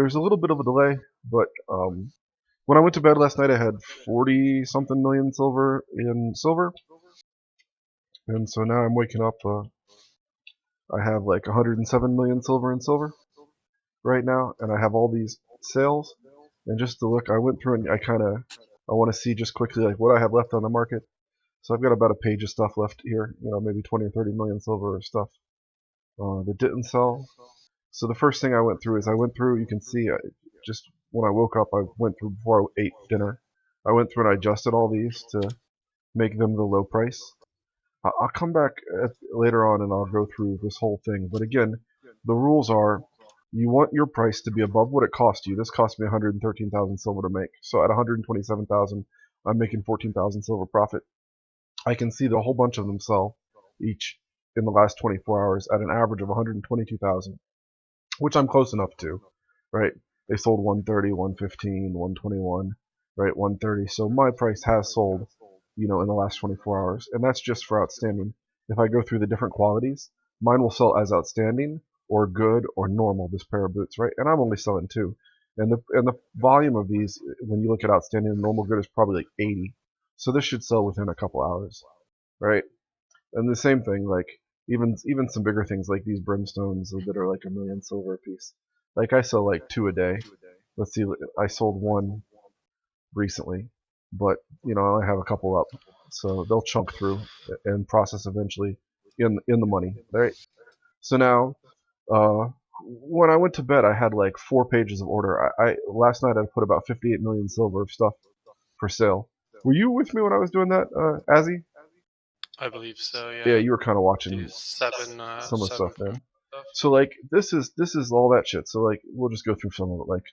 there's a little bit of a delay, but when I went to bed last night, I had 40 something million silver in silver, and so now I'm waking up. I have like 107 million silver in silver right now, and I have all these sales. And just to look, I went through and I want to see just quickly like what I have left on the market. So I've got about a page of stuff left here, maybe 20 or 30 million silver of stuff that didn't sell. So the first thing I went through is you can see, just when I woke up, I went through before I ate dinner. I went through and I adjusted all these to make them the low price. I'll come back later on and I'll go through this whole thing. But again, the rules are you want your price to be above what it cost you. This cost me 113,000 silver to make. So at 127,000, I'm making 14,000 silver profit. I can see that a whole bunch of them sell each in the last 24 hours at an average of 122,000, which I'm close enough to, right? They sold 130, 115, 121, right? 130. So my price has sold, in the last 24 hours, and that's just for outstanding. If I go through the different qualities, mine will sell as outstanding or good or normal, this pair of boots, right? And I'm only selling two. And the volume of these, when you look at outstanding and normal good, is probably like 80. So this should sell within a couple hours, right? And the same thing, like even some bigger things like these brimstones that are like 1,000,000 silver a piece. Like I sell like 2 a day. Let's see, I sold one recently, but I only have a couple up, so they'll chunk through and process eventually in the money, right? So now, when I went to bed, I had like 4 pages of order. I last night I put about 58 million silver of stuff for sale. Were you with me when I was doing that, Azzy? I believe so, Yeah, yeah. you were kind of watching These seven some of the stuff there. stuff. So like this is all that shit. So like we'll just go through some of it. Like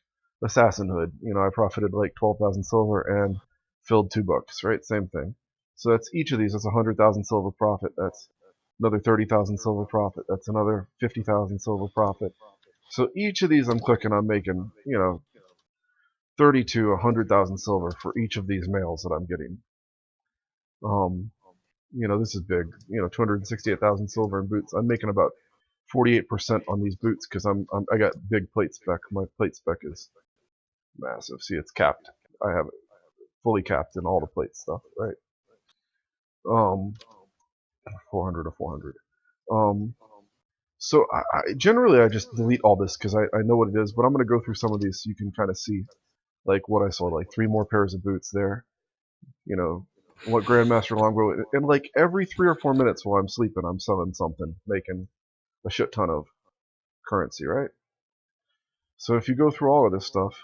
Assassin Hood, I profited like 12,000 silver and filled 2 books, right? Same thing. So that's each of these. That's 100,000 silver profit. That's another 30,000 silver profit. That's another 50,000 silver profit. So each of these I'm clicking on making, 30 to 100,000 silver for each of these mails that I'm getting. This is big. 268,000 silver in boots. I'm making about 48% on these boots because I got big plate spec. My plate spec is massive. See, it's capped. I have it fully capped in all the plate stuff, right? 400 to 400. So generally I just delete all this because I know what it is, but I'm gonna go through some of these so you can kind of see like what I sold, like 3 more pairs of boots there. What Grandmaster Longbow, and like every 3 or 4 minutes while I'm sleeping, I'm selling something, making a shit ton of currency, right? So if you go through all of this stuff,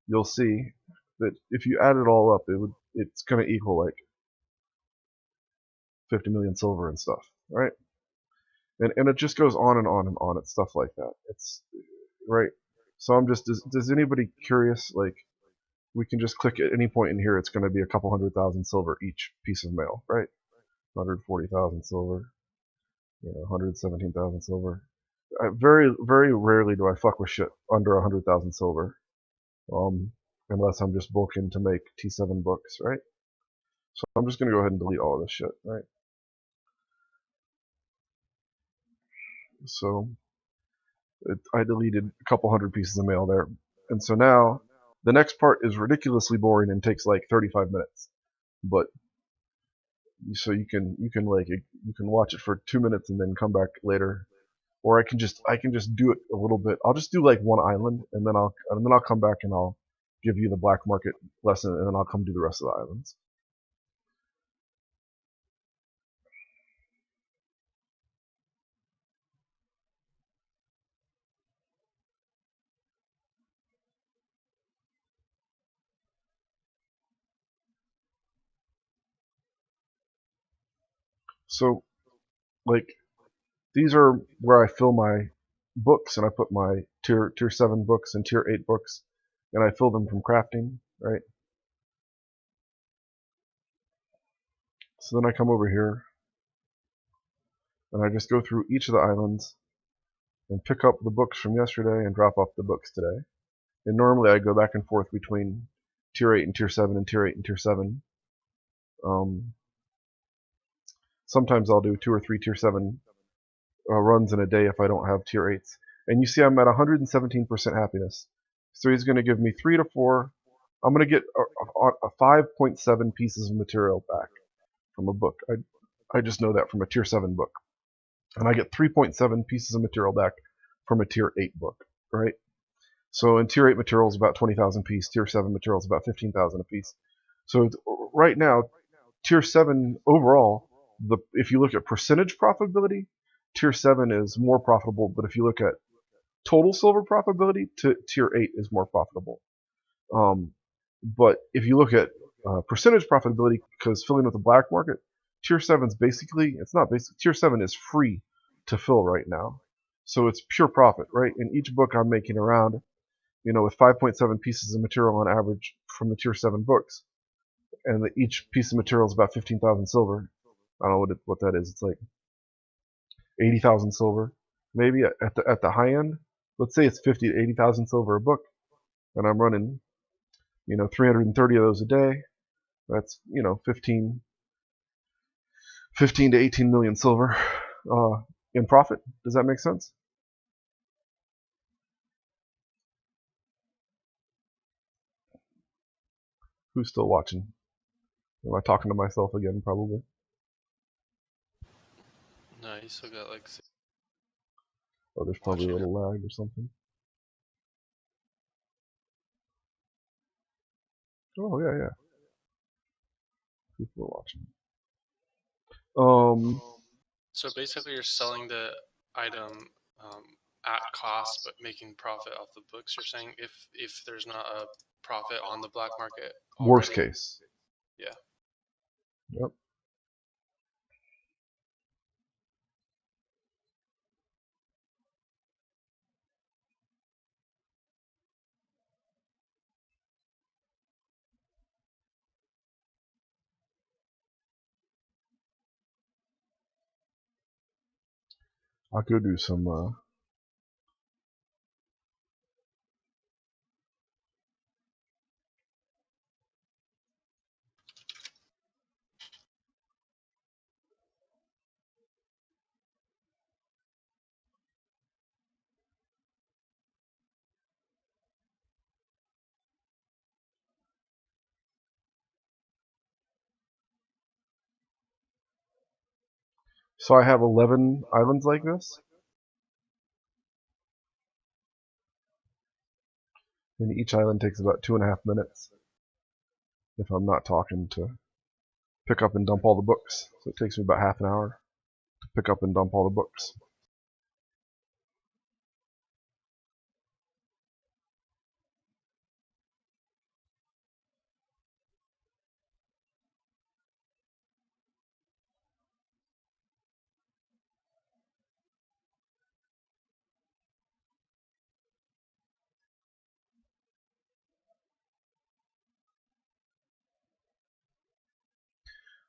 you'll see that if you add it all up, it's going to equal like 50 million silver and stuff, right? And it just goes on and on and on. It's stuff like that. It's right. So I'm just, does anybody curious? Like, we can just click at any point in here. It's going to be a couple 100,000 silver each piece of mail, right? 140,000 silver, 117,000 silver. Very, very rarely do I fuck with shit under 100,000 silver, unless I'm just bulking to make T7 books, right? So I'm just gonna go ahead and delete all of this shit, right? So I deleted a couple 100 pieces of mail there, and so now the next part is ridiculously boring and takes like 35 minutes, but so you can watch it for 2 minutes and then come back later, or I can just do it a little bit. I'll just do like one island, and then I'll come back and I'll give you the black market lesson, and then I'll come do the rest of the islands. So like these are where I fill my books, and I put my tier 7 books and tier 8 books, and I fill them from crafting, right? So then I come over here and I just go through each of the islands and pick up the books from yesterday and drop off the books today. And normally I go back and forth between tier 8 and tier 7 and tier 8 and tier 7. Sometimes I'll do 2 or 3 tier 7 runs in a day if I don't have tier 8s. And you see I'm at 117% happiness. So he's going to give me 3 to 4. I'm going to get a 5.7 pieces of material back from a book. I just know that from a tier 7 book. And I get 3.7 pieces of material back from a tier 8 book, right? So in tier 8 material is about 20,000 a piece, tier 7 material is about 15,000 a piece. So right now, tier 7 overall, if you look at percentage profitability, tier 7 is more profitable, but if you look at total silver profitability, tier 8 is more profitable. But if you look at percentage profitability, because filling with the black market, tier 7 is basically, it's not basic, tier 7 is free to fill right now. So it's pure profit, right? In each book I'm making around, with 5.7 pieces of material on average from the tier 7 books. And each piece of material is about 15,000 silver. I don't know what that is. It's like 80,000 silver, maybe at the high end. Let's say it's 50 to 80,000 silver a book, and I'm running, 330 of those a day. That's 15 to 18 million silver in profit. Does that make sense? Who's still watching? Am I talking to myself again? Probably. No, you still got like. Oh, there's probably a little lag or something. Oh yeah. People are watching. So basically, you're selling the item at cost, but making profit off the books. You're saying if there's not a profit on the black market already. Worst case. Yeah. Yep. I'll go do some So I have 11 islands like this. And each island takes about 2.5 minutes if I'm not talking to pick up and dump all the books. So it takes me about half an hour to pick up and dump all the books.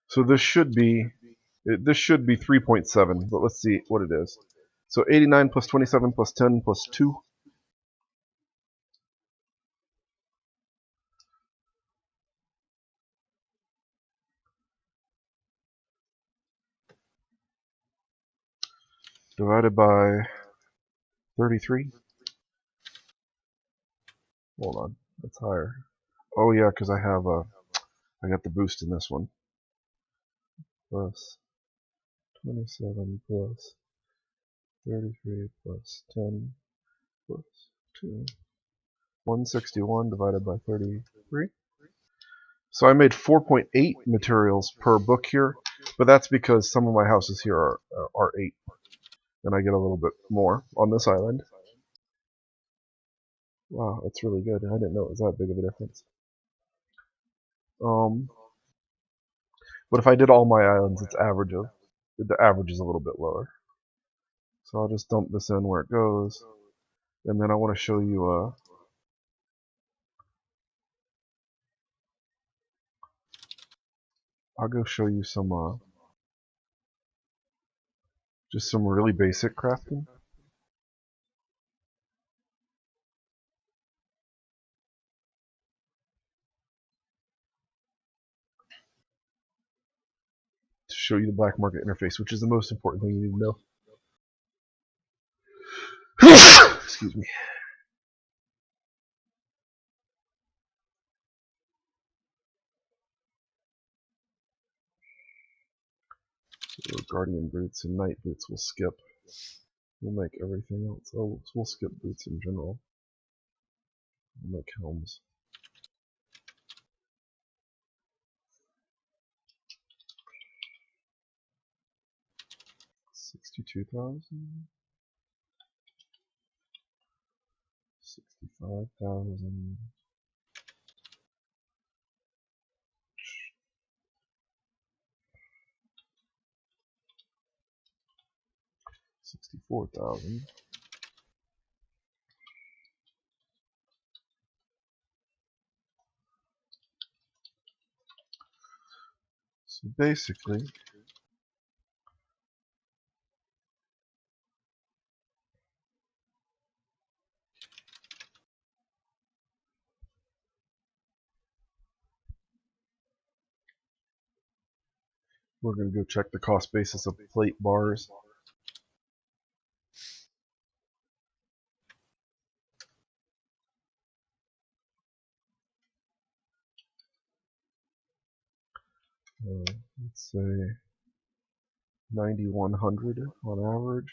So this should be 3.7, but let's see what it is. So 89 plus 27 plus 10 plus 2. Divided by 33. Hold on, that's higher. Oh yeah, because I got the boost in this one. Plus 27 plus 33 plus 10 plus 2. 161 divided by 33. So I made 4.8 materials per book here, but that's because some of my houses here are 8, and I get a little bit more on this island. Wow, that's really good. I didn't know it was that big of a difference. But if I did all my islands, the average is a little bit lower. So I'll just dump this in where it goes, and then I want to show you I'll go show you some just some really basic crafting. To show you the black market interface, which is the most important thing you need to know. Excuse me. So Guardian boots and Night boots will skip. We'll make everything else. Oh, so we'll skip boots in general. We'll make helms. $62,000. 65,000. 64,000. So basically, we're going to go check the cost basis of plate bars. Let's say 9,100 on average.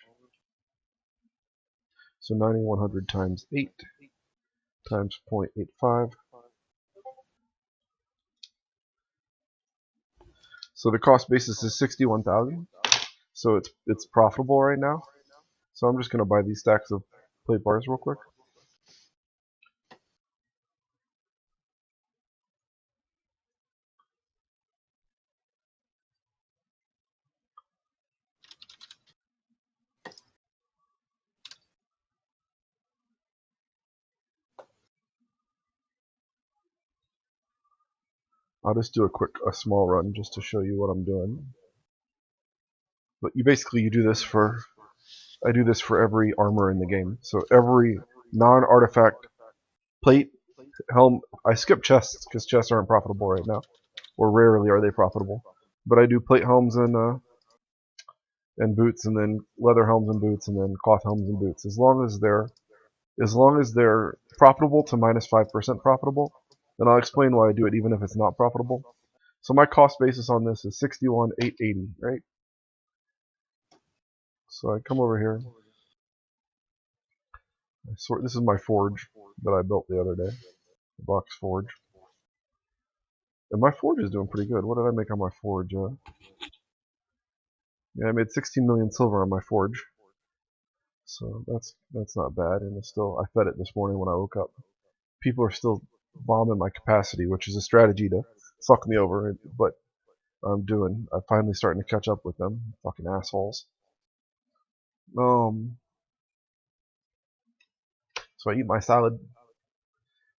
So 9,100 times 8 times 0.85. So the cost basis is 61,000. So it's profitable right now. So I'm just going to buy these stacks of plate bars real quick. I'll just do a small run just to show you what I'm doing. But you do this for, I do this for every armor in the game. So every non-artifact plate, helm, I skip chests because chests aren't profitable right now, or rarely are they profitable. But I do plate helms and boots, and then leather helms and boots, and then cloth helms and boots. As long as they're profitable to minus 5% profitable, then I'll explain why I do it even if it's not profitable. So my cost basis on this is 61,880, right? So I come over here. This is my forge that I built the other day, the box forge. And my forge is doing pretty good. What did I make on my forge? Yeah, I made 16 million silver on my forge. So that's not bad. And it's still, I fed it this morning when I woke up. People are still bombing my capacity, which is a strategy to fuck me over. But I'm finally starting to catch up with them. Fucking assholes. So I eat my salad.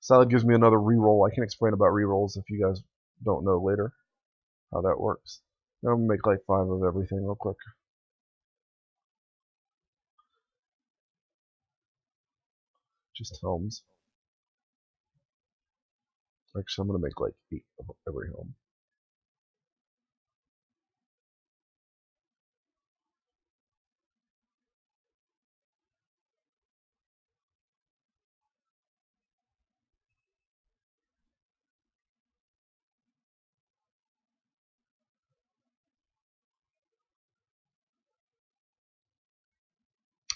Salad gives me another reroll. I can explain about rerolls if you guys don't know later how that works. I'm gonna make like 5 of everything real quick. Just helms. Actually, I'm gonna make like 8 of every helm.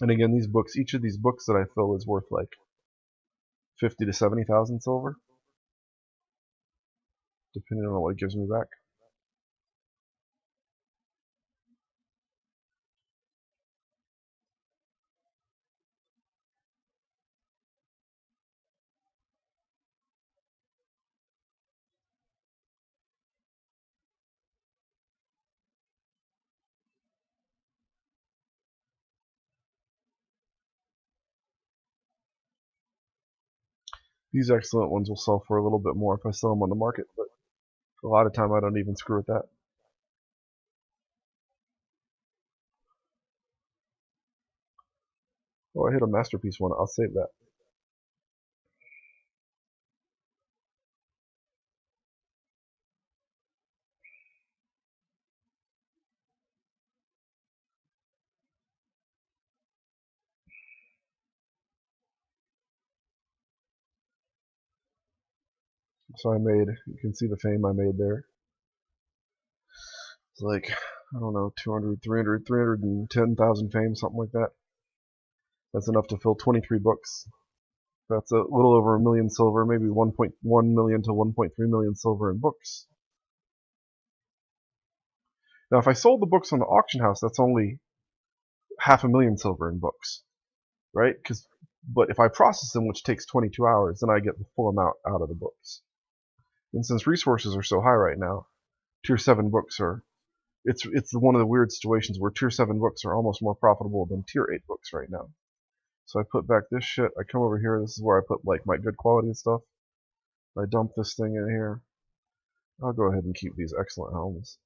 And again, these books, each of these books that I fill is worth like 50 to 70,000 silver, depending on what it gives me back. These excellent ones will sell for a little bit more if I sell them on the market, but a lot of time I don't even screw with that. Oh, I hit a masterpiece one. I'll save that. So I made, you can see the fame I made there. It's like, I don't know, 200, 300, 310,000 fame, something like that. That's enough to fill 23 books. That's a little over 1 million silver, maybe 1.1 million to 1.3 million silver in books. Now, if I sold the books on the auction house, that's only 500,000 silver in books, right? But if I process them, which takes 22 hours, then I get the full amount out of the books. And since resources are so high right now, Tier 7 books are, it's one of the weird situations where Tier 7 books are almost more profitable than Tier 8 books right now. So I put back this shit, I come over here, this is where I put like my good quality stuff. I dump this thing in here. I'll go ahead and keep these excellent helms.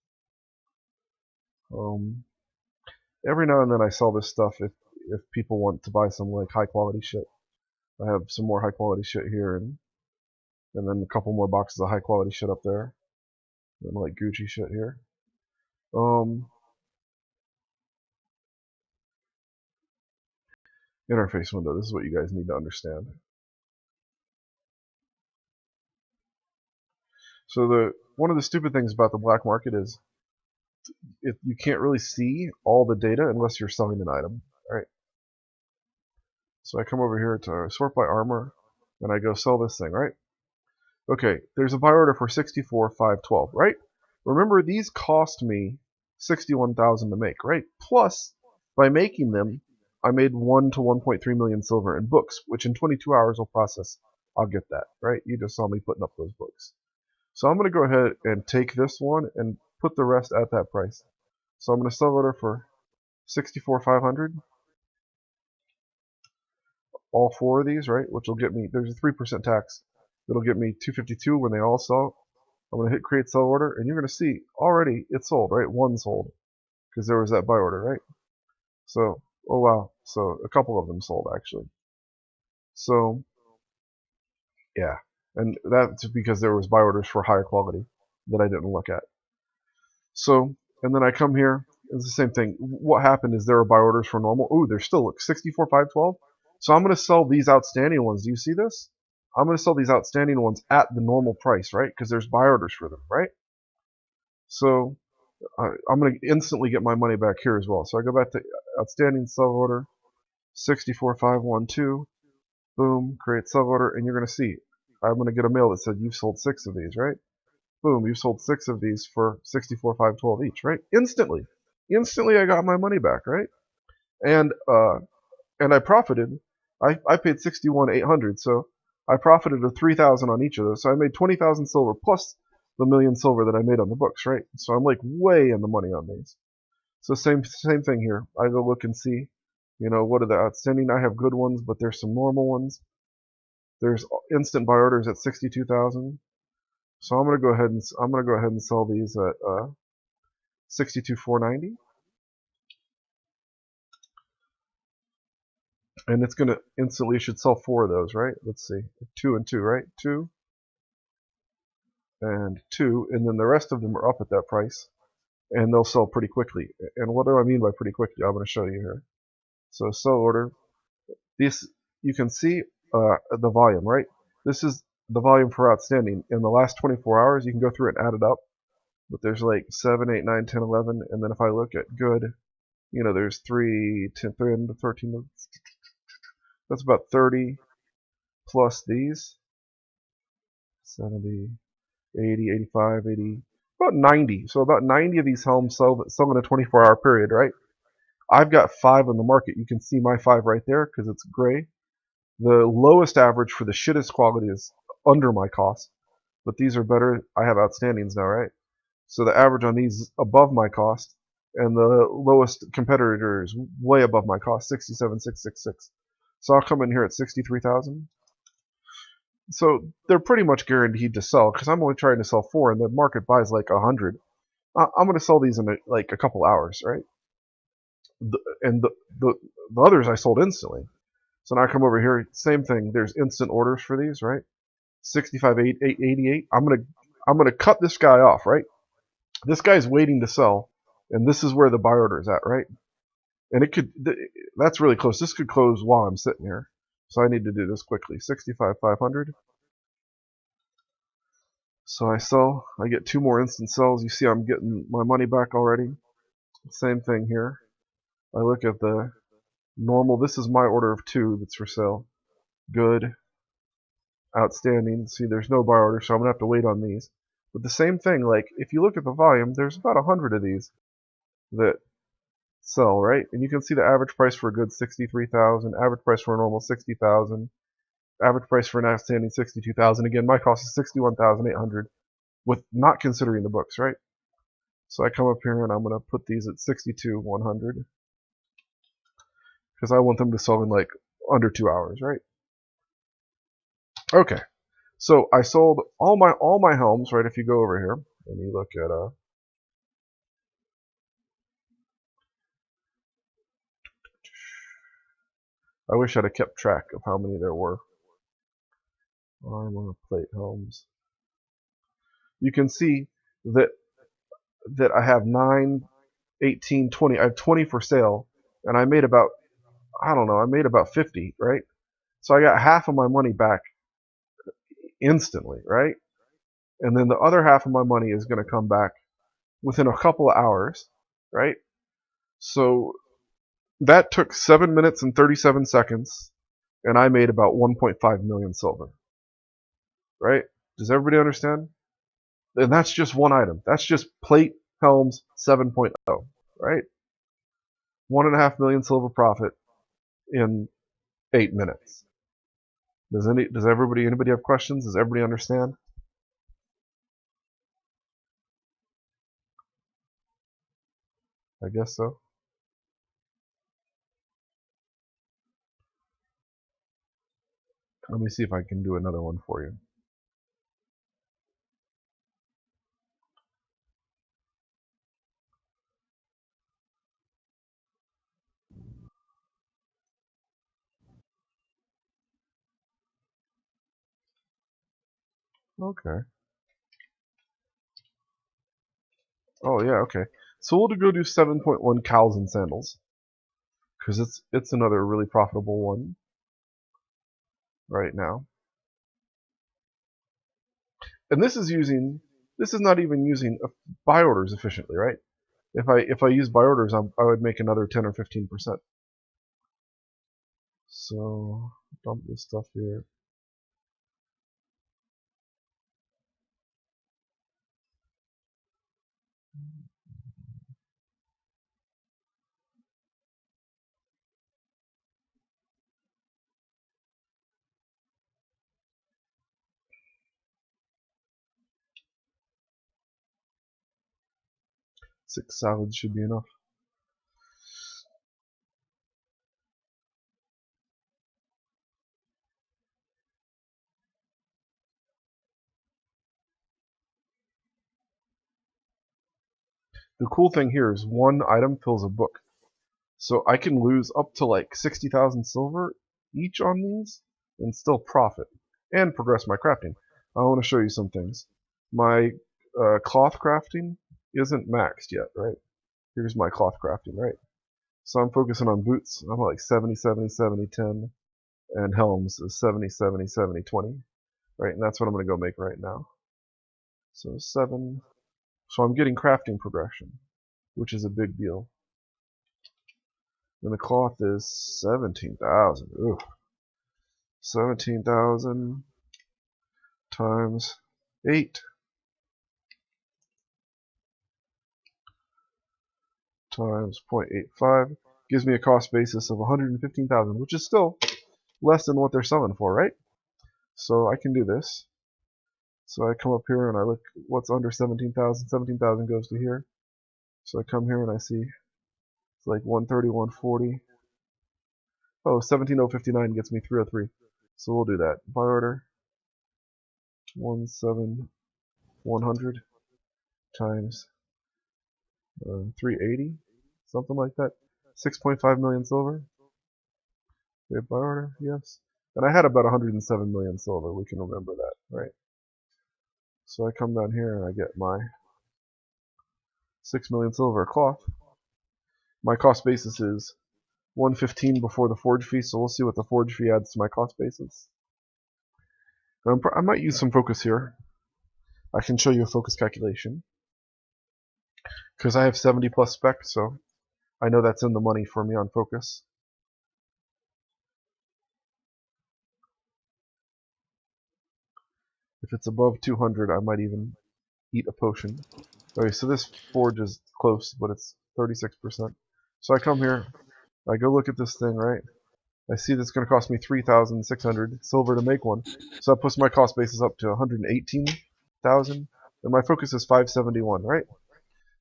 Every now and then I sell this stuff if people want to buy some like high quality shit. I have some more high quality shit here, and then a couple more boxes of high quality shit up there. And like Gucci shit here. Interface window. This is what you guys need to understand. So one of the stupid things about the black market is you can't really see all the data unless you're selling an item, right? So I come over here to sort by armor, and I go sell this thing, right? Okay, there's a buy order for 64,512, right? Remember, these cost me 61,000 to make, right? Plus, by making them, I made 1 to 1.3 million silver in books, which in 22 hours will process. I'll get that, right? You just saw me putting up those books. So I'm going to go ahead and take this one and put the rest at that price. So I'm going to sell order for 64,500. All four of these, right? Which will get me, there's a 3% tax. It'll get me 252 when they all sell. I'm going to hit create sell order, and you're going to see already it sold, right? One sold because there was that buy order, right? So, oh wow. So a couple of them sold actually. So, yeah. And that's because there was buy orders for higher quality that I didn't look at. So, and then I come here, it's the same thing. What happened is there were buy orders for normal. Ooh, there's still 64,512. So I'm going to sell these outstanding ones. Do you see this? I'm going to sell these outstanding ones at the normal price, right? Because there's buy orders for them, right? So I'm going to instantly get my money back here as well. So I go back to outstanding sell order, 64,512. Boom, create sell order, and you're going to see I'm going to get a mail that said you've sold 6 of these, right? Boom, you've sold 6 of these for 64,512 each, right? Instantly I got my money back, right? And I profited. I paid 61,800, so I profited of 3,000 on each of those. So I made 20,000 silver plus the million silver that I made on the books, right? So I'm like way in the money on these. So same thing here. I go look and see, what are the outstanding? I have good ones, but there's some normal ones. There's instant buy orders at 62,000. So I'm gonna go ahead and sell these at 62,490. And it's gonna instantly should sell 4 of those, right? Let's see, 2 and 2, right? 2 and 2, and then the rest of them are up at that price, and they'll sell pretty quickly. And what do I mean by pretty quickly? I'm going to show you here. So sell order. This you can see the volume, right? This is the volume for outstanding in the last 24 hours. You can go through it and add it up, but there's like 7, 8, 9, 10, 11, and then if I look at good, there's 3, 10, 13. That's about 30 plus these 70. 80, 85, 80, about 90. So about 90 of these helms sell in a 24-hour period, right? I've got 5 on the market. You can see my 5 right there because it's gray. The lowest average for the shittest quality is under my cost, but these are better. I have outstandings now, right? So the average on these is above my cost, and the lowest competitor is way above my cost, 67,666. So I'll come in here at 63,000. So they're pretty much guaranteed to sell because I'm only trying to sell 4 and the market buys like 100. I'm going to sell these in like a couple hours, right? And the others I sold instantly. So now I come over here, same thing. There's instant orders for these, right? 65,888. I'm gonna cut this guy off, right? This guy's waiting to sell, and this is where the buy order is at, right? And that's really close. This could close while I'm sitting here. So I need to do this quickly. 65,500. So I sell, I get 2 more instant sells. You see I'm getting my money back already. Same thing here. I look at the normal. This is my order of 2 that's for sale. Good, outstanding. See, there's no buy order, so I'm going to have to wait on these. But the same thing, like, if you look at the volume, there's about 100 of these that sell, right? And you can see the average price for a good 63,000, average price for a normal 60,000, average price for an outstanding 62,000. Again, my cost is 61,800 with not considering the books, right? So I come up here and I'm going to put these at 62,100 because I want them to sell in like under 2 hours, right? Okay. So I sold all my helms, right? If you go over here and you look at I wish I'd have kept track of how many there were. Armor plate helms. You can see that I have 9, 18, 20. I have 20 for sale, and I made about, I don't know, I made about 50, right? So I got half of my money back instantly, right? And then the other half of my money is going to come back within a couple of hours, right? So that took 7 minutes and 37 seconds, and I made about 1.5 million silver, right? Does everybody understand? And that's just one item. That's just plate helms 7.0, right? 1.5 million silver profit in 8 minutes. Does anybody have questions? Does everybody understand? I guess so. Let me see if I can do another one for you. Okay. Oh yeah, okay. So we'll go do 7.1 cows and sandals because it's another really profitable one right now. And this is not even using buy orders efficiently, right? If I use buy orders, I would make another 10 or 15%. So dump this stuff here. Six salads should be enough. The cool thing here is one item fills a book. So I can lose up to like 60,000 silver each on these and still profit and progress my crafting. I want to show you some things. My cloth crafting isn't maxed yet, right? Here's my cloth crafting, right? So I'm focusing on boots. I'm like 70, 70, 70, 10. And helms is 70, 70, 70, 20. Right, and that's what I'm going to go make right now. So 7. So I'm getting crafting progression, which is a big deal. And the cloth is 17,000. Ooh. 17,000 times 8 times 0.85 gives me a cost basis of 115,000, which is still less than what they're selling for, right? So I can do this. So I come up here and I look what's under 17,000. 17,000 goes to here. So I come here and I see it's like 130, 140. Oh, 17,059 gets me 303. So we'll do that. Buy order 100 times 380, something like that. 6.5 million silver. We have buy order, yes. And I had about 107 million silver. We can remember that, right? So I come down here and I get my 6 million silver cloth. My cost basis is 115 before the forge fee, so we'll see what the forge fee adds to my cost basis. I might use some focus here. I can show you a focus calculation because I have 70 plus specs, so I know that's in the money for me on focus. If it's above 200, I might even eat a potion. Okay, so this forge is close, but it's 36%. So I come here, I go look at this thing, right? I see that's going to cost me 3,600 silver to make one. So that puts my cost basis up to 118,000, and my focus is 571, right?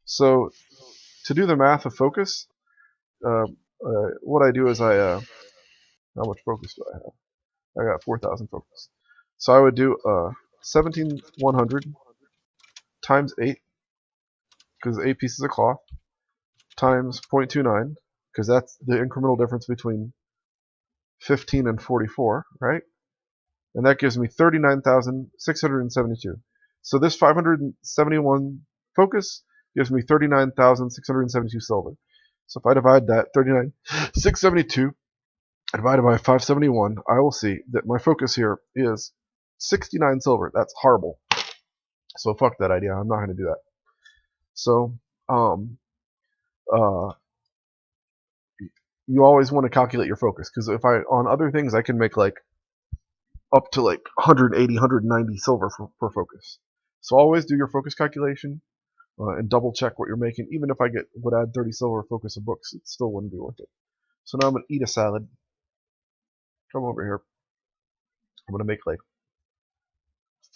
So to do the math of focus, what I do is how much focus do I have? I got 4,000 focus. So I would do 17,100 times 8, because 8 pieces of cloth, times 0.29, because that's the incremental difference between 15 and 44, right? And that gives me 39,672. So this 571 focus gives me 39,672 silver. So if I divide that 39,672 divided by 571, I will see that my focus here is 69 silver. That's horrible. So fuck that idea. I'm not going to do that. So uh, you always want to calculate your focus, because if I on other things I can make like up to like 180, 190 silver per focus. So always do your focus calculation and double check what you're making. Even if I would add 30 silver focus of books, it still wouldn't be worth it. So now I'm gonna eat a salad. Come over here. I'm gonna make like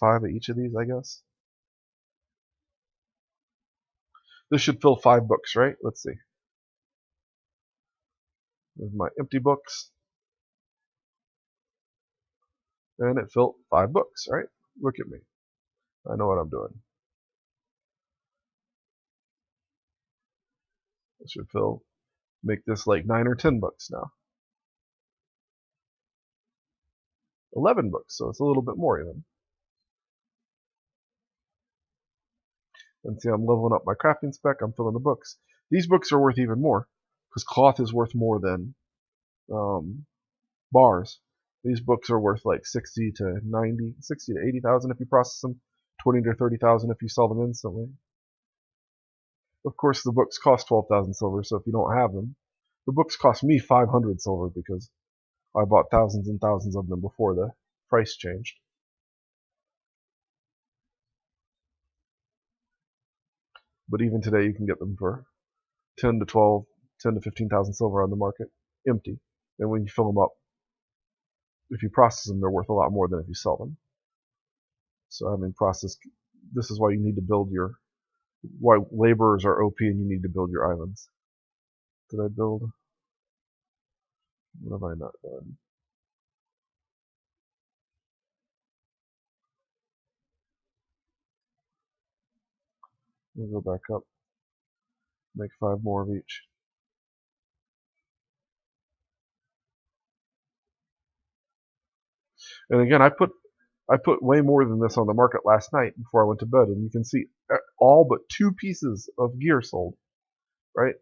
5 of each of these, I guess. This should fill 5 books, right? Let's see. There's my empty books. And it filled 5 books, right? Look at me. I know what I'm doing. It should make this like 9 or 10 books now. 11 books, so it's a little bit more even. And see, I'm leveling up my crafting spec. I'm filling the books. These books are worth even more, because cloth is worth more than bars. These books are worth like 60 to 90, 60 to 80,000 if you process them, 20 to 30,000 if you sell them instantly. Of course, the books cost 12,000 silver, so if you don't have them, the books cost me 500 silver because I bought thousands and thousands of them before the price changed. But even today, you can get them for 10 to 12, 10 to 15,000 silver on the market, empty. And when you fill them up, if you process them, they're worth a lot more than if you sell them. So I mean, this is why you need to build why laborers are OP and you need to build your islands. Did I build? What have I not done? We'll go back up, make 5 more of each. And again, I put way more than this on the market last night before I went to bed, and you can see all but 2 pieces of gear sold, right?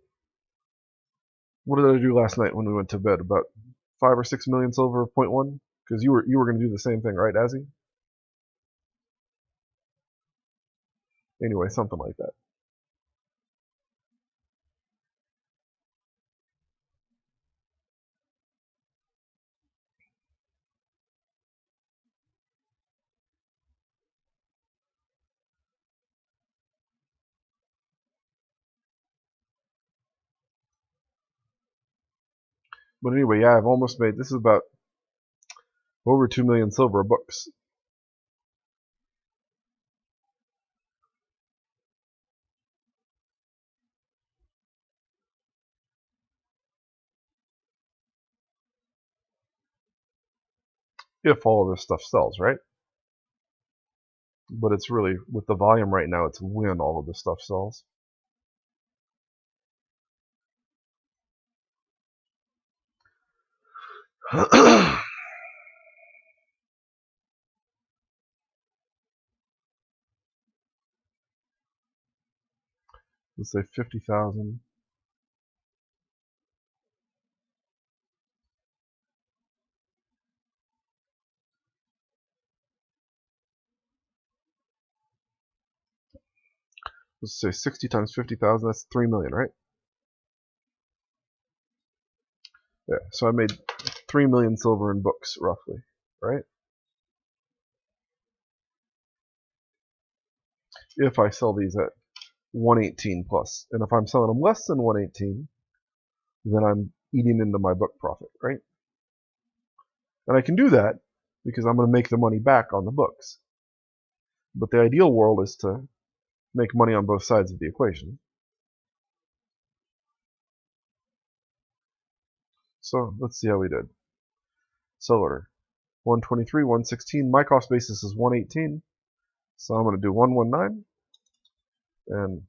What did I do last night when we went to bed? About 5 or 6 million silver, 0.1, because you were going to do the same thing, right, Azzy? Anyway, something like that. But anyway, yeah, I've almost made, this is about over 2 million silver books. If all of this stuff sells, right? But it's really, with the volume right now, it's when all of this stuff sells. Let's say 50,000. let's say 60 times 50,000, that's 3 million, right? Yeah, so I made 3 million silver in books, roughly, right? If I sell these at 118 plus. And if I'm selling them less than 118, then I'm eating into my book profit, right? And I can do that because I'm going to make the money back on the books. But the ideal world is to make money on both sides of the equation. So let's see how we did. Sell order 123, 116. My cost basis is 118. So I'm going to do 119 and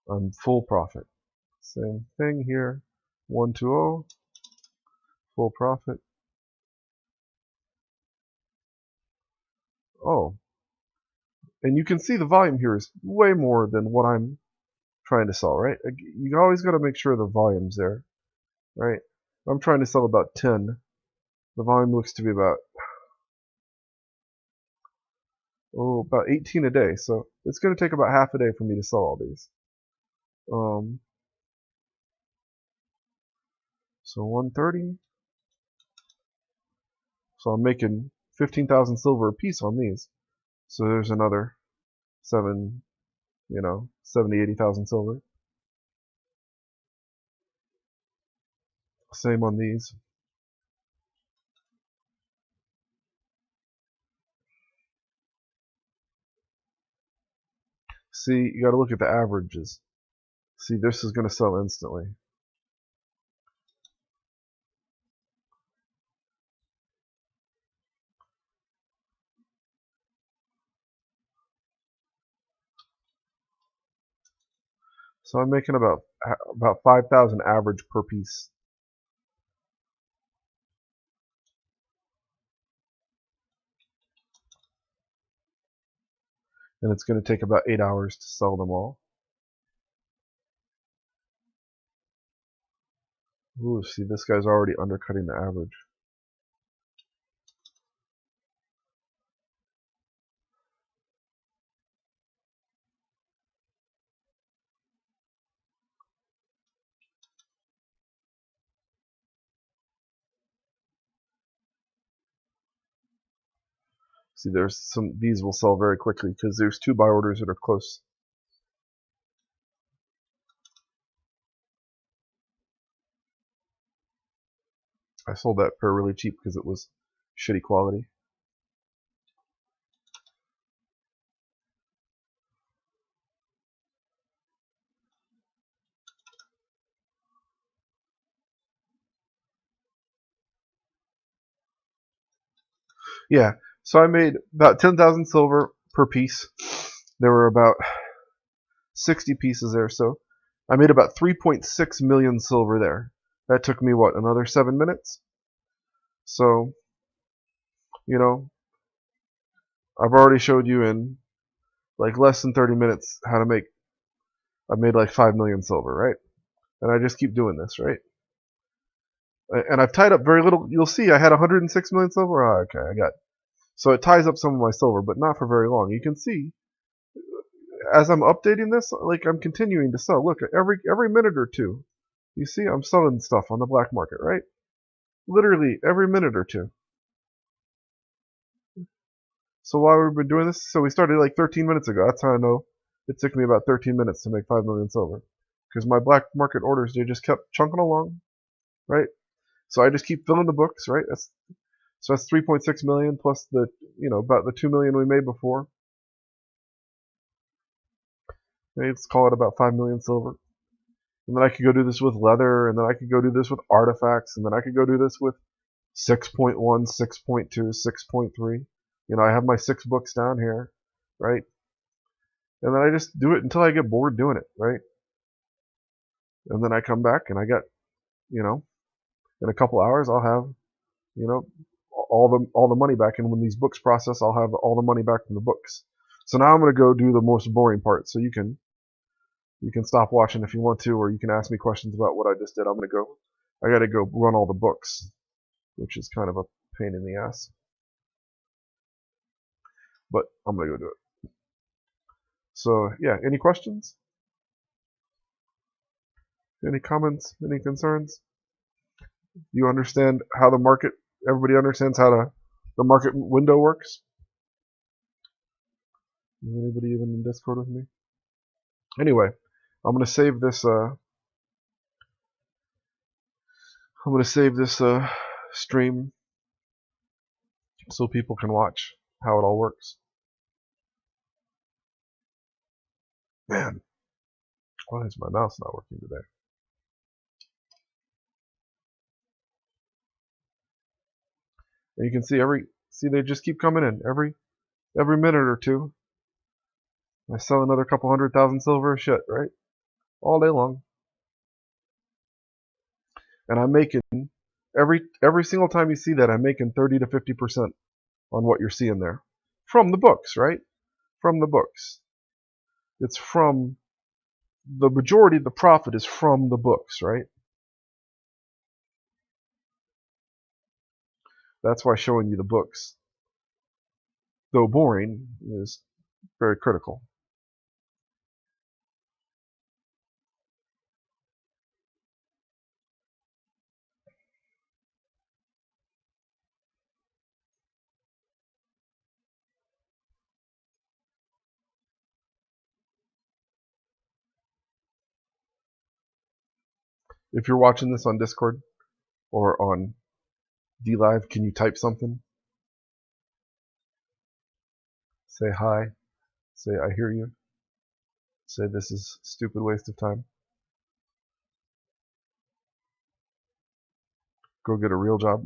I'm full profit. Same thing here. 120, full profit. Oh, and you can see the volume here is way more than what I'm trying to sell, right? You always got to make sure the volume's there, right? I'm trying to sell about 10. The volume looks to be about 18 a day. So it's going to take about half a day for me to sell all these. So 130. So I'm making 15,000 silver a piece on these. So there's another 70, 80,000 silver. Same on these. See, you got to look at the averages. See, this is going to sell instantly. So I'm making about 5,000 average per piece. And it's going to take about 8 hours to sell them all. Ooh, see, this guy's already undercutting the average. See, these will sell very quickly because there's 2 buy orders that are close. I sold that pair really cheap because it was shitty quality. Yeah, so I made about 10,000 silver per piece. There were about 60 pieces there, so I made about 3.6 million silver there. That took me, what, another 7 minutes? So, you know, I've already showed you in like less than 30 minutes how to make, I've made like 5 million silver, right? And I just keep doing this, right? And I've tied up very little. You'll see I had 106 million silver. Oh, okay, I got. So it ties up some of my silver, but not for very long. You can see as I'm updating this, like I'm continuing to sell. Look, every minute or two, you see I'm selling stuff on the black market, right? Literally every minute or two. So while we've been doing this, so we started like 13 minutes ago. That's how I know it took me about 13 minutes to make 5 million silver. Because my black market orders, they just kept chunking along, right? So I just keep filling the books, right? So that's 3.6 million plus the, about the 2 million we made before. Okay, let's call it about 5 million silver. And then I could go do this with leather, and then I could go do this with artifacts, and then I could go do this with 6.1, 6.2, 6.3. I have my 6 books down here, right? And then I just do it until I get bored doing it, right? And then I come back and I got, in a couple hours I'll have, all the money back. And when these books process, I'll have all the money back from the books. So now I'm going to go do the most boring part. So you can stop watching if you want to, or you can ask me questions about what I just did. I got to go run all the books, which is kind of a pain in the ass. But I'm going to go do it. So yeah, any questions? Any comments? Any concerns? Do you understand how the market? Everybody understands how the market window works? Is anybody even in Discord with me? Anyway, I'm gonna save this. I'm gonna save this stream so people can watch how it all works. Man, why is my mouse not working today? And you can see they just keep coming in every minute or two. I sell another couple 100,000 silver, shit, right? All day long. And I'm making every single time you see that, I'm making 30 to 50% on what you're seeing there. From the books, right? From the books. It's from the majority of the profit is from the books, right? That's why showing you the books, though boring, is very critical. If you're watching this on Discord or on DLive, can you type something? Say hi. Say I hear you. Say this is a stupid waste of time. Go get a real job.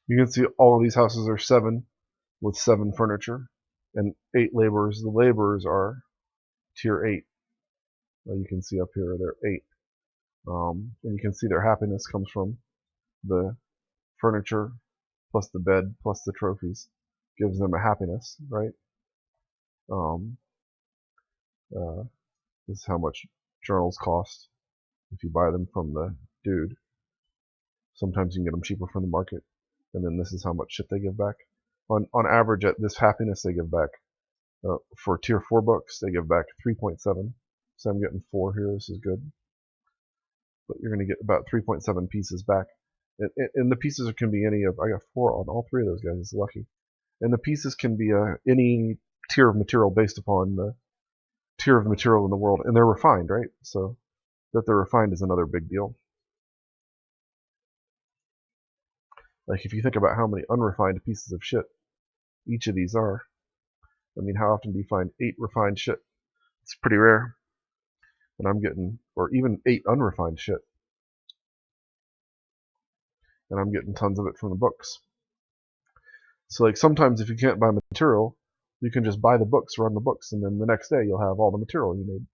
You can see all of these houses are 7 with 7 furniture and 8 laborers. The laborers are tier 8. You can see up here they're 8. And you can see their happiness comes from the furniture plus the bed plus the trophies. Gives them a happiness, right? Um, uh, this is how much journals cost if you buy them from the dude. Sometimes you can get them cheaper from the market. And then this is how much shit they give back. On average, at this happiness they give back, for tier 4 books, they give back 3.7. So I'm getting 4 here, this is good. But you're going to get about 3.7 pieces back. And the pieces can be any of, I got 4 on all 3 of those guys, it's lucky. And the pieces can be any tier of material based upon the tier of material in the world. And they're refined, right? So that they're refined is another big deal. Like if you think about how many unrefined pieces of shit each of these are, I mean, how often do you find 8 refined shit? It's pretty rare. And I'm getting, or even 8 unrefined shit. And I'm getting tons of it from the books. So like sometimes if you can't buy material, you can just buy the books, run the books, and then the next day you'll have all the material you need.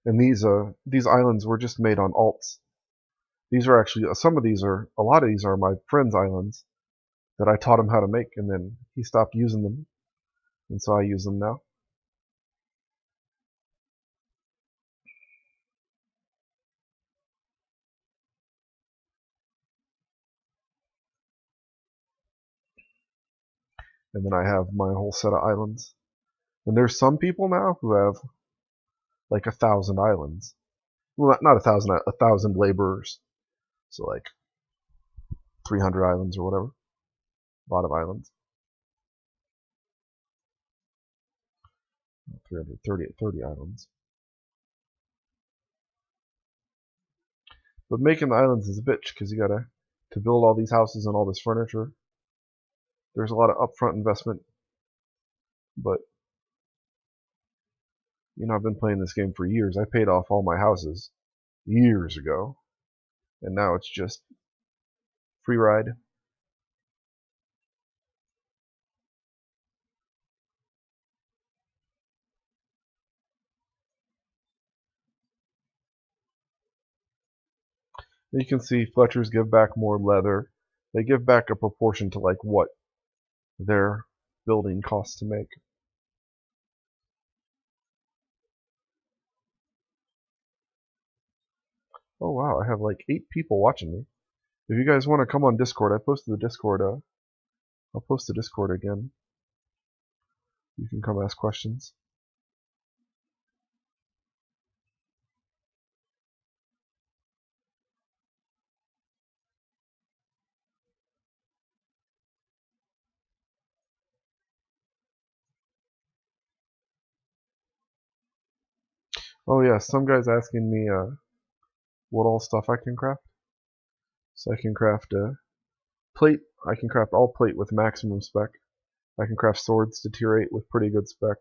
And these islands were just made on alts. These are actually, a lot of these are my friend's islands that I taught him how to make, and then he stopped using them, and so I use them now. And then I have my whole set of islands. And there's some people now who have like 1,000 islands. Well, not 1,000, 1,000 laborers. So like 300 islands or whatever. A lot of islands. 30 islands. But making the islands is a bitch because you gotta, to build all these houses and all this furniture, there's a lot of upfront investment. But, I've been playing this game for years. I paid off all my houses years ago. And now it's just free ride. You can see Fletchers give back more leather. They give back a proportion to like what their building costs to make. Oh wow, I have like 8 people watching me. If you guys want to come on Discord, I posted the Discord. I'll post the Discord again. You can come ask questions. Oh yeah, some guy's asking me what all stuff I can craft. So I can craft plate. I can craft all plate with maximum spec. I can craft swords to tier 8 with pretty good spec.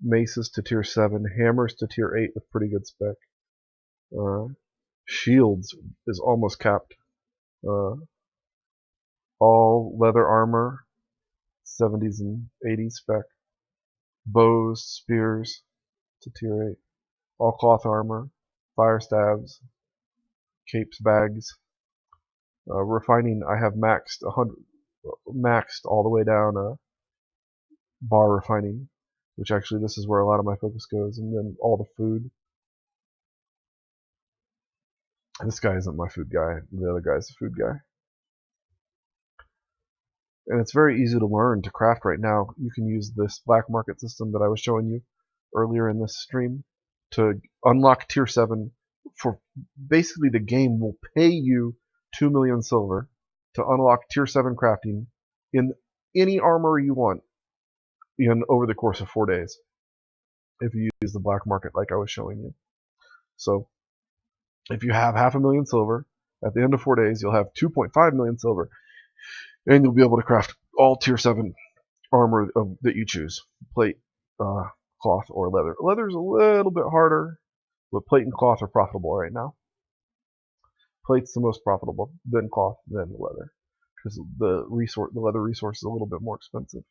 Maces to tier 7. Hammers to tier 8 with pretty good spec. Shields is almost capped. All leather armor, 70s and 80s spec. Bows, spears to tier 8. All cloth armor, fire stabs, capes, bags. Refining, I have maxed all the way down bar refining, which actually this is where a lot of my focus goes, and then all the food. This guy isn't my food guy. The other guy's the food guy. And it's very easy to learn to craft right now. You can use this black market system that I was showing you earlier in this stream to unlock tier 7 for basically the game will pay you 2 million silver to unlock tier 7 crafting in any armor you want over the course of 4 days if you use the black market like I was showing you. So if you have 500,000 silver, at the end of 4 days you'll have 2.5 million silver, and you'll be able to craft all tier 7 armor that you choose. Plate, cloth, or leather. Leather's a little bit harder, but plate and cloth are profitable right now. Plate's the most profitable, then cloth, then leather, because the leather resource is a little bit more expensive.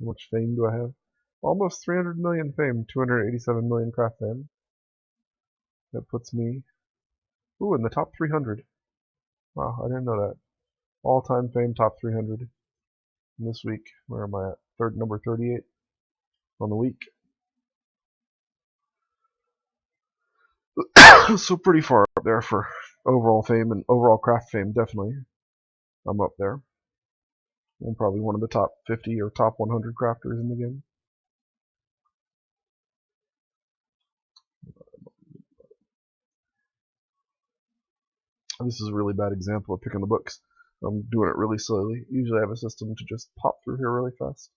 How much fame do I have? Almost 300 million fame, 287 million craft fame. That puts me, in the top 300. Wow, I didn't know that. All-time fame top 300 this week. Where am I at? Number 38 on the week. So pretty far up there for overall fame and overall craft fame, definitely. I'm up there. I'm probably one of the top 50 or top 100 crafters in the game. This is a really bad example of picking the books. I'm doing it really slowly. Usually I have a system to just pop through here really fast.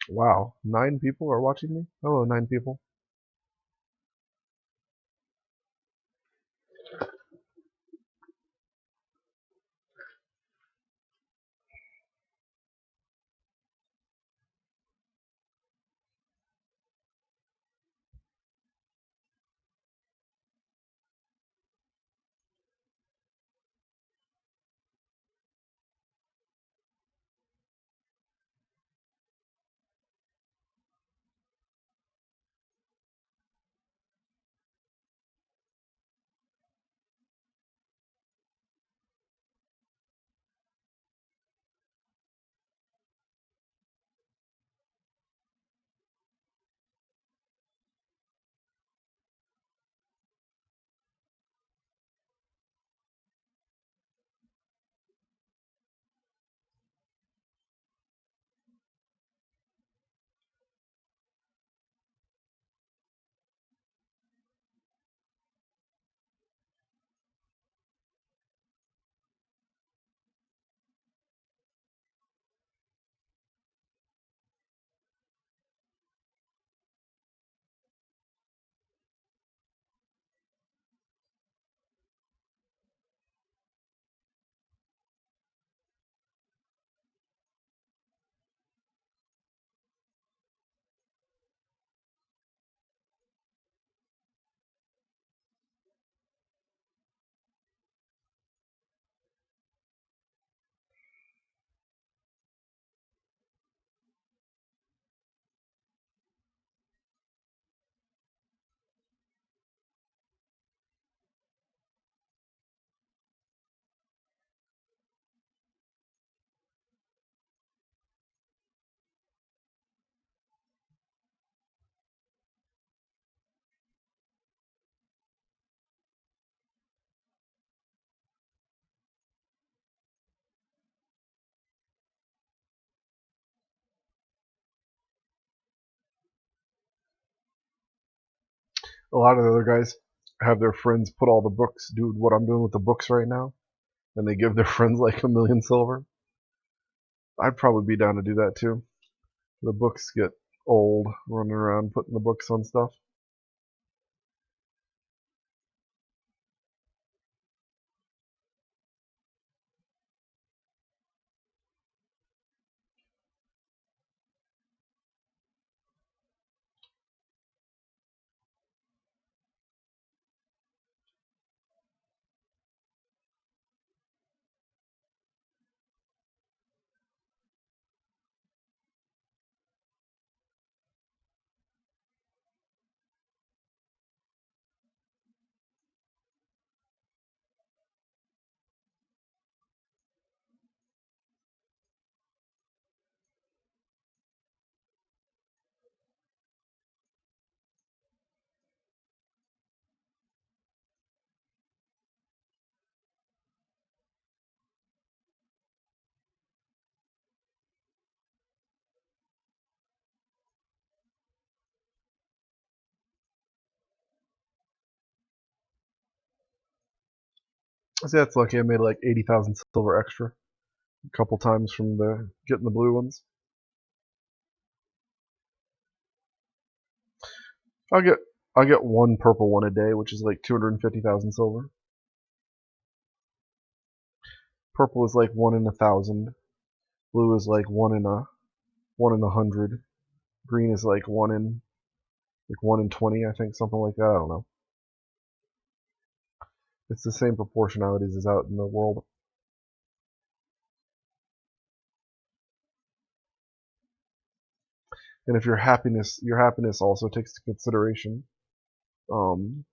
Wow, 9 people are watching me? Hello, 9 people. A lot of the other guys have their friends put all the books, do what I'm doing with the books right now, and they give their friends like 1,000,000 silver. I'd probably be down to do that too. The books get old running around putting the books on stuff. See, that's lucky. I made like 80,000 silver extra a couple times from the getting the blue ones. I'll get I'll get one purple one a day, which is like 250,000 silver. Purple is like 1 in 1,000. Blue is like 1 in 100. Green is like 1 in 20, I think, something like that. I don't know. It's the same proportionalities as out in the world. And if your happiness also takes into consideration, um,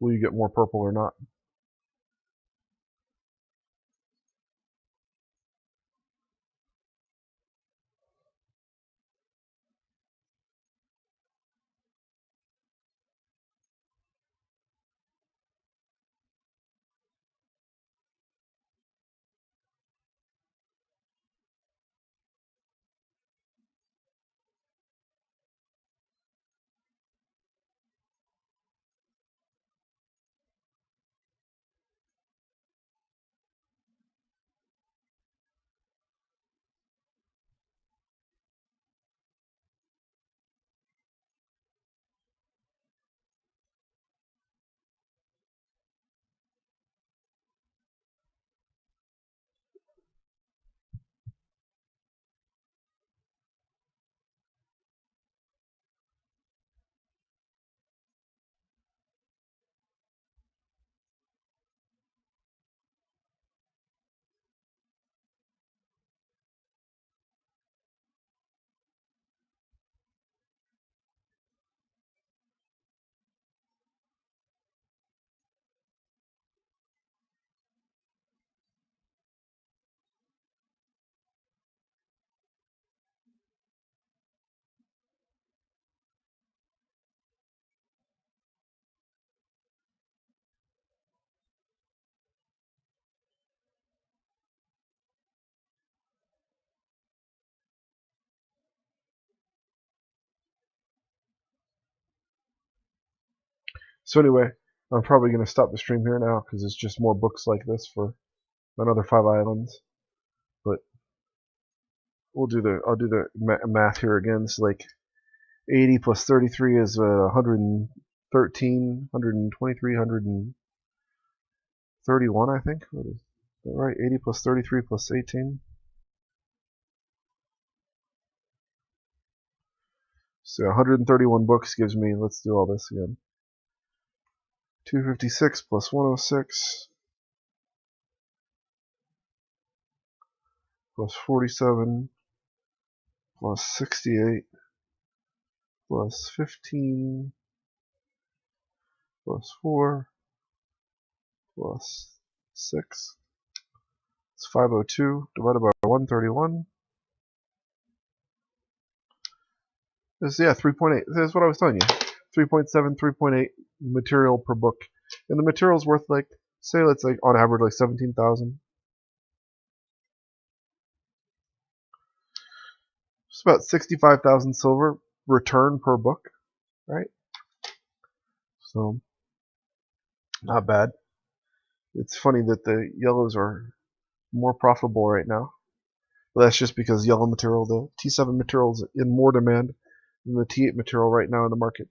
will you get more purple or not? So anyway, I'm probably going to stop the stream here now because it's just more books like this for another 5 islands. But I'll do the math here again. So like 80 plus 33 is 113, 123, 131, I think. What is that right? 80 plus 33 plus 18. So 131 books gives me, let's do all this again. 256 plus 106 plus 47 plus 68 plus 15 plus 4 plus 6. It's 502 divided by 131. This, yeah, 3.8. That's what I was telling you. 3.7, 3.8 material per book. And the material's worth, like, say it's like on average like 17,000. It's about 65,000 silver return per book, right? So, not bad. It's funny that the yellows are more profitable right now. But that's just because yellow material, the T7 material, is in more demand than the T8 material right now in the market.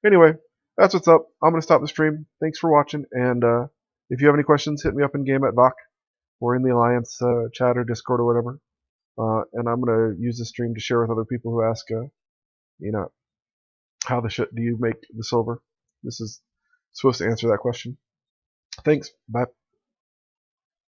Anyway, that's what's up. I'm going to stop the stream. Thanks for watching. And if you have any questions, hit me up in game at VOC or in the Alliance chat or Discord or whatever. And I'm going to use the stream to share with other people who ask, how the shit do you make the silver? This is supposed to answer that question. Thanks. Bye.